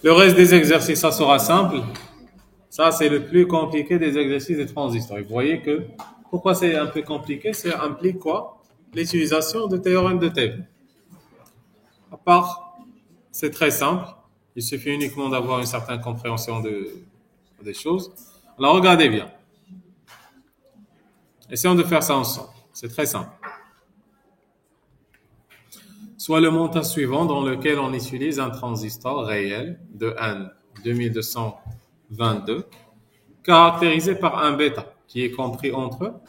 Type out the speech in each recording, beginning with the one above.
Le reste des exercices, ça sera simple. Ça, c'est le plus compliqué des exercices des transistors. Et vous voyez que, pourquoi c'est un peu compliqué? Ça implique quoi? L'utilisation de théorème de Thèbes. À part, c'est très simple. Il suffit uniquement d'avoir une certaine compréhension des choses. Alors, regardez bien. Essayons de faire ça ensemble. C'est très simple. Soit le montant suivant dans lequel on utilise un transistor réel de N 2222 caractérisé par un bêta qui est compris entre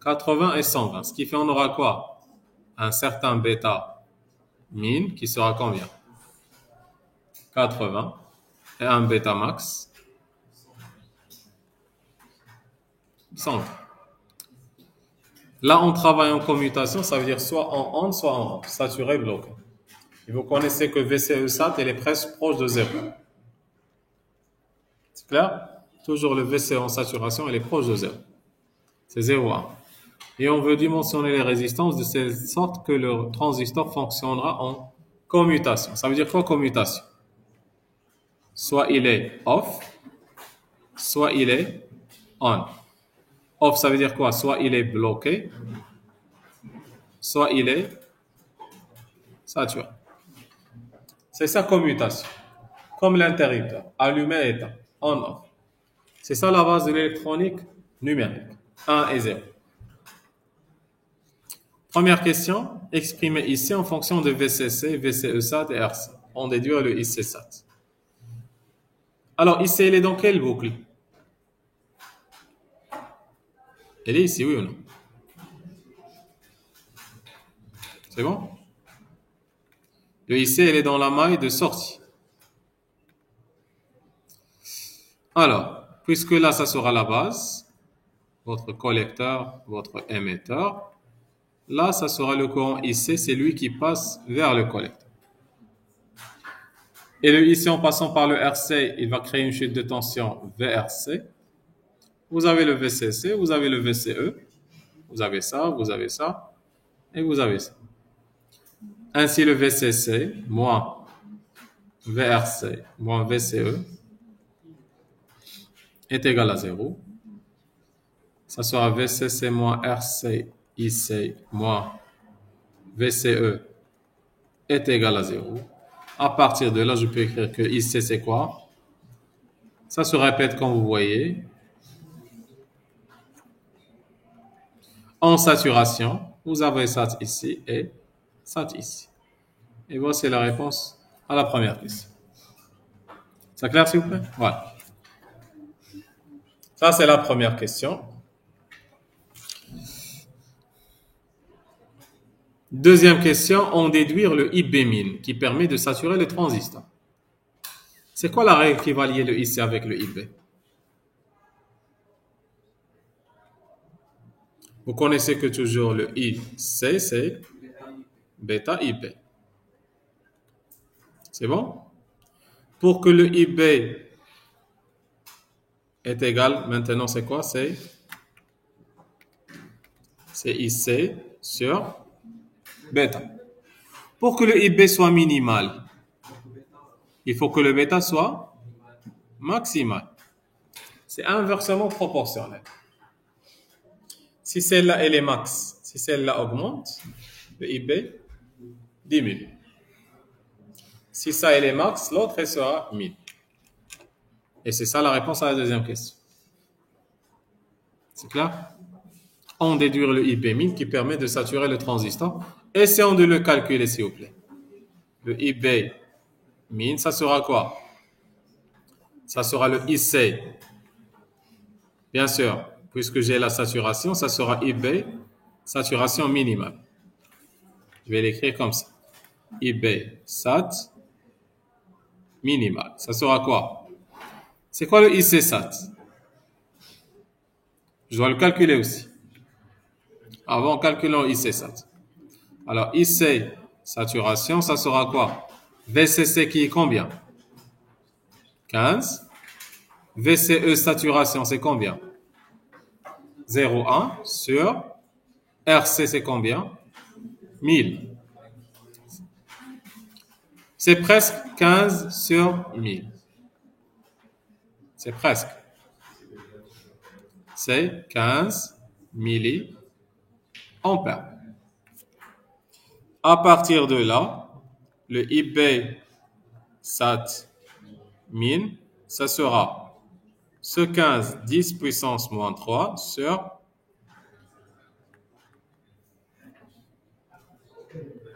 80 et 120. Ce qui fait on aura quoi? Un certain bêta min qui sera combien? 80 et un bêta max 100. Là, on travaille en commutation, ça veut dire soit en on, soit en off, saturé, bloqué. Et vous connaissez que VCE-SAT, elle est presque proche de 0. C'est clair? Toujours le VCE en saturation, elle est proche de 0. C'est 0,1. Et on veut dimensionner les résistances de telle sorte que le transistor fonctionnera en commutation. Ça veut dire quoi, commutation? Soit il est off, soit il est on. Off, ça veut dire quoi? Soit il est bloqué, soit il est saturé. C'est ça, commutation. Comme l'interrupteur, allumé, éteint, on, off. C'est ça la base de l'électronique numérique, 1 et 0. Première question, exprimée ici en fonction de VCC, VCE-SAT et RC. On déduit le IC-SAT. Alors, IC, elle est dans quelle boucle? Elle est ici, oui ou non? C'est bon? Le IC, elle est dans la maille de sortie. Alors, puisque là, ça sera la base, votre collecteur, votre émetteur, là, ça sera le courant IC, c'est lui qui passe vers le collecteur. Et le IC, en passant par le RC, il va créer une chute de tension VRC. Vous avez le VCC, vous avez le VCE, vous avez ça, et vous avez ça. Ainsi, le VCC moins VRC moins VCE est égal à 0. Ça sera VCC moins RC IC moins VCE est égal à 0. À partir de là, je peux écrire que IC, c'est quoi? Ça se répète comme vous voyez. En saturation, vous avez SAT ici et SAT ici. Et voici la réponse à la première question. C'est clair, s'il vous plaît? Voilà. Ça, c'est la première question. Deuxième question, on déduire le IB-min qui permet de saturer le transistor. C'est quoi la règle qui va lier le IC avec le IB? Vous connaissez que toujours le IC, c'est bêta IB. C'est bon? Pour que le IB est égal, maintenant c'est quoi? C'est IC sur bêta. Pour que le IB soit minimal, il faut que le bêta soit maximal. C'est inversement proportionnel. Si celle-là, elle est max, si celle-là augmente, le IB diminue. Si ça, elle est max, l'autre, elle sera min. Et c'est ça la réponse à la deuxième question. C'est clair? On déduit le IB min qui permet de saturer le transistor. Essayons de le calculer, s'il vous plaît. Le IB min, ça sera quoi? Ça sera le IC. Bien sûr, puisque j'ai la saturation, ça sera IB, saturation minimale. Je vais l'écrire comme ça. IB sat minimal. Ça sera quoi? C'est quoi le IC sat? Je dois le calculer aussi. Avant, calculons IC sat. Alors, IC saturation, ça sera quoi? VCC qui est combien? 15. VCE saturation, c'est combien? 0,1 sur RC, c'est combien? 1000. C'est presque 15 sur 1000. C'est presque. C'est 15 milliampères. À partir de là, le IB SAT min, ça sera ce 15 10 puissance moins 3 sur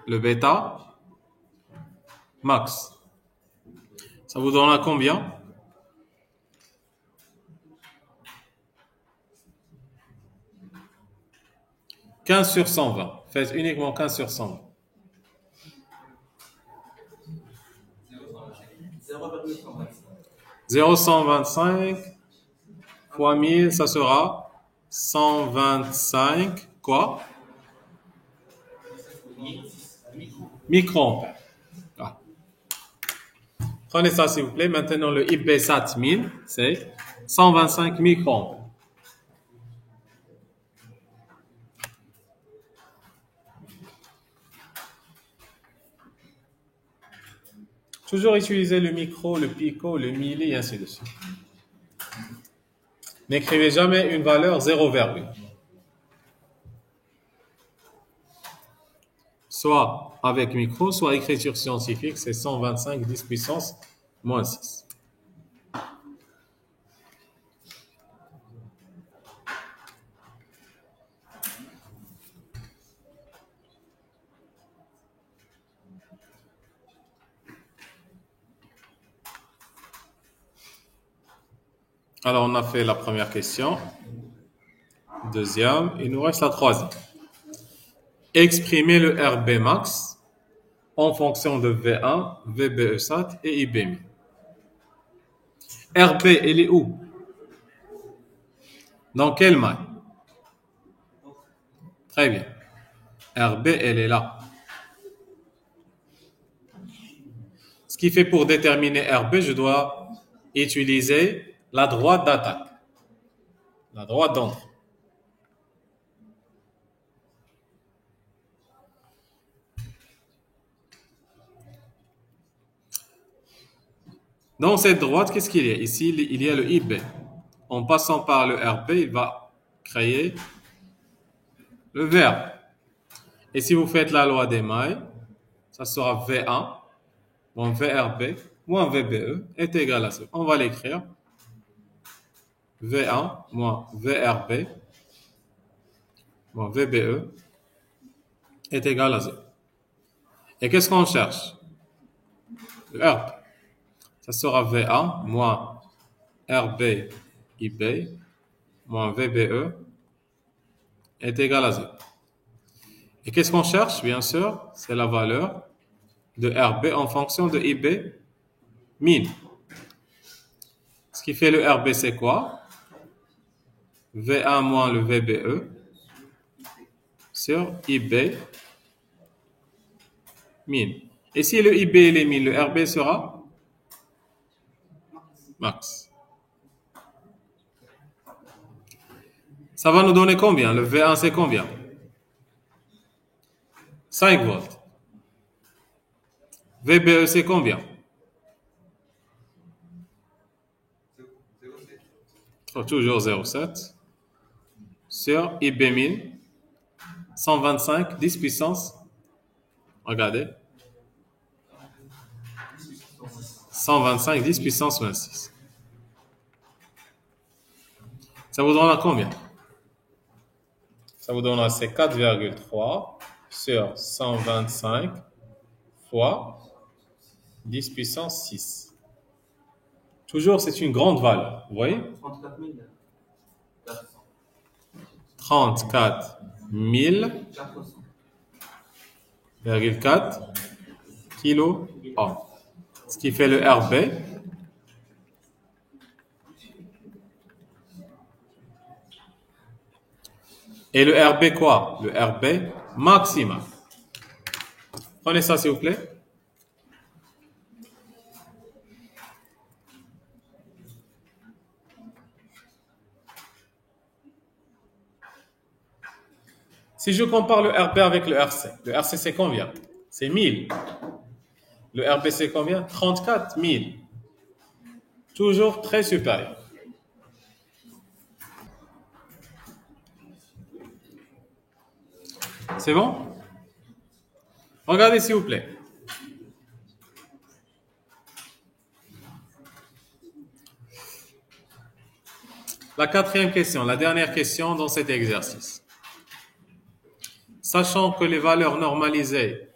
le bêta max. Ça vous donne à combien? 15 sur 120. Faites uniquement 15 sur 120. 0,125 fois 1000, ça sera 125 quoi? Microampères. Ah. Prenez ça s'il vous plaît. Maintenant le IPsat 1000, c'est 125 microampères. Toujours utiliser le micro, le pico, le milli et ainsi de suite. N'écrivez jamais une valeur 0, soit avec micro, soit écriture scientifique, c'est 125 10 puissance moins 6. Alors, on a fait la première question. Deuxième, il nous reste la troisième. Exprimer le RB max en fonction de V1, VBE-SAT et IBMI. RB, elle est où? Dans quelle maille? Très bien. RB, elle est là. Ce qui fait pour déterminer RB, je dois utiliser la droite d'attaque, la droite d'entrée. Dans cette droite, qu'est-ce qu'il y a? Ici, il y a le IB. En passant par le RB, il va créer le verbe. Et si vous faites la loi des mailles, ça sera V1 moins VRB moins VBE est égal à 0. On va l'écrire. V1 moins VRB moins VBE est égal à 0. Et qu'est-ce qu'on cherche? Le RB. Ça sera V1 moins RB IB moins VBE est égal à 0. Et qu'est-ce qu'on cherche? Bien sûr, c'est la valeur de RB en fonction de IB min. Ce qui fait le RB, c'est quoi? V1 moins le VBE sur IB min. Et si le IB est min, le RB sera max. Ça va nous donner combien? Le V1, c'est combien? 5 volts. VBE, c'est combien? Oh, toujours 0,7 sur IB min 125 10 puissance. Regardez. 125 10 puissance 26. Ça vous donnera combien? Ça vous donnera c'est 4,3 sur 125 fois 10 puissance 6. Toujours, c'est une grande valeur. Vous voyez? 34 000,4 kilo. Ce qui fait le RB. Et le RB quoi? Le RB maximal. Prenez ça s'il vous plaît. Si je compare le RB avec le RC c'est combien? C'est 1000. Le RB, c'est combien? 34 000. Toujours très supérieur. C'est bon? Regardez s'il vous plaît. La quatrième question, la dernière question dans cet exercice. Sachant que les valeurs normalisées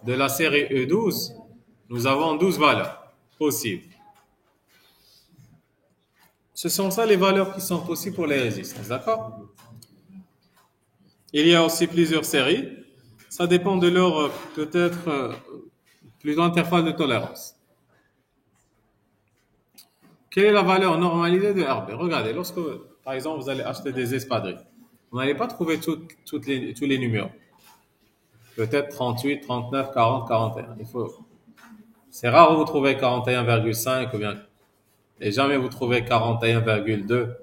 de la série E12, nous avons 12 valeurs possibles. Ce sont ça les valeurs qui sont possibles pour les résistances, d'accord? Il y a aussi plusieurs séries. Ça dépend de leur, peut-être, plutôt intervalle de tolérance. Quelle est la valeur normalisée de RB? Regardez, lorsque, par exemple, vous allez acheter des espadrilles, vous n'allez pas trouver tous les numéros. Peut-être 38, 39, 40, 41. C'est rare où vous trouvez 41,5 ou bien, et jamais vous trouvez 41,2.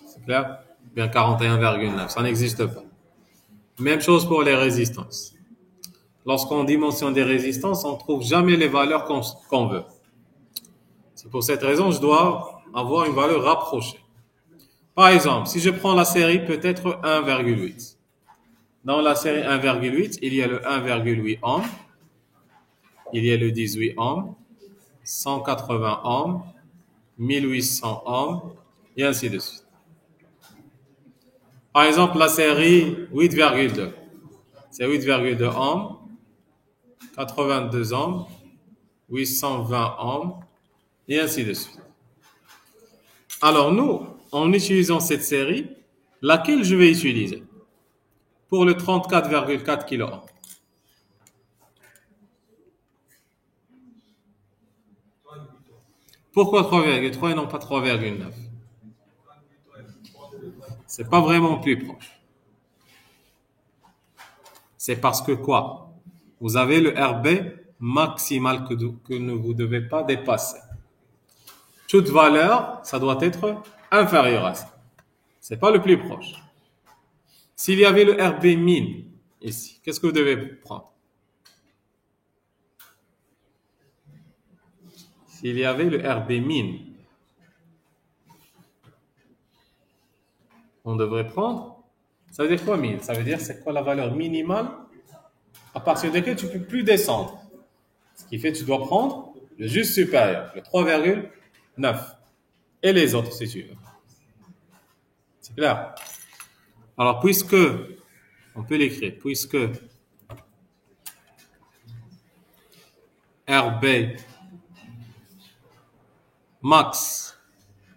C'est clair? Ou bien 41,9. Ça n'existe pas. Même chose pour les résistances. Lorsqu'on dimensionne des résistances, on ne trouve jamais les valeurs qu'on veut. C'est pour cette raison que je dois avoir une valeur rapprochée. Par exemple, si je prends la série peut-être 1,8. Dans la série 1,8, il y a le 1,8 ohm, il y a le 18 ohm, 180 ohms, 1800 ohms, et ainsi de suite. Par exemple, la série 8,2, c'est 8,2 ohms, 82 ohms, 820 ohms, et ainsi de suite. Alors nous, en utilisant cette série, laquelle je vais utiliser pour le 34,4 kΩ? Pourquoi 3,3 et non pas 3,9? C'est pas vraiment plus proche. C'est parce que quoi? Vous avez le RB maximal que vous ne devez pas dépasser. Toute valeur, ça doit être inférieur à ça. C'est pas le plus proche. S'il y avait le RB min ici, qu'est-ce que vous devez prendre? S'il y avait le RB min, on devrait prendre, ça veut dire quoi min? Ça veut dire c'est quoi la valeur minimale à partir de laquelle tu ne peux plus descendre. Ce qui fait que tu dois prendre le juste supérieur, le 3,9. Et les autres, si tu veux. C'est clair? Alors, puisque, on peut l'écrire, puisque RB max,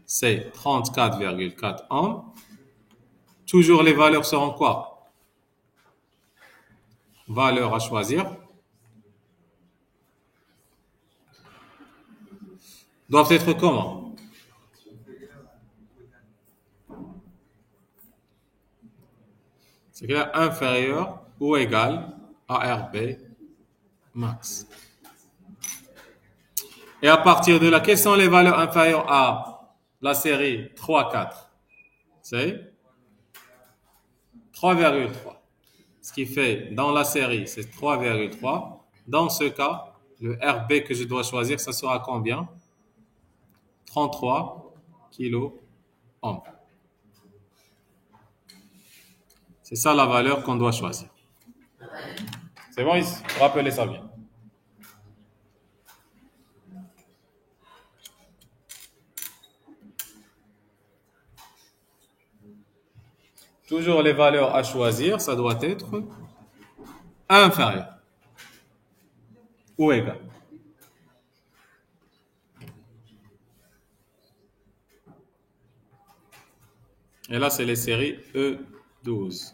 c'est 34,4 ohms, toujours les valeurs seront quoi? Valeurs à choisir doivent être comment? C'est clair, inférieur ou égal à RB max. Et à partir de là, quelles sont les valeurs inférieures à la série 3,4? C'est 3,3. Ce qui fait, dans la série, c'est 3,3. Dans ce cas, le RB que je dois choisir, ça sera combien? 33 kilo ohms. C'est ça la valeur qu'on doit choisir. C'est bon ici? Rappelez ça bien. Toujours les valeurs à choisir, ça doit être inférieur ou égal. Et là, c'est les séries E12.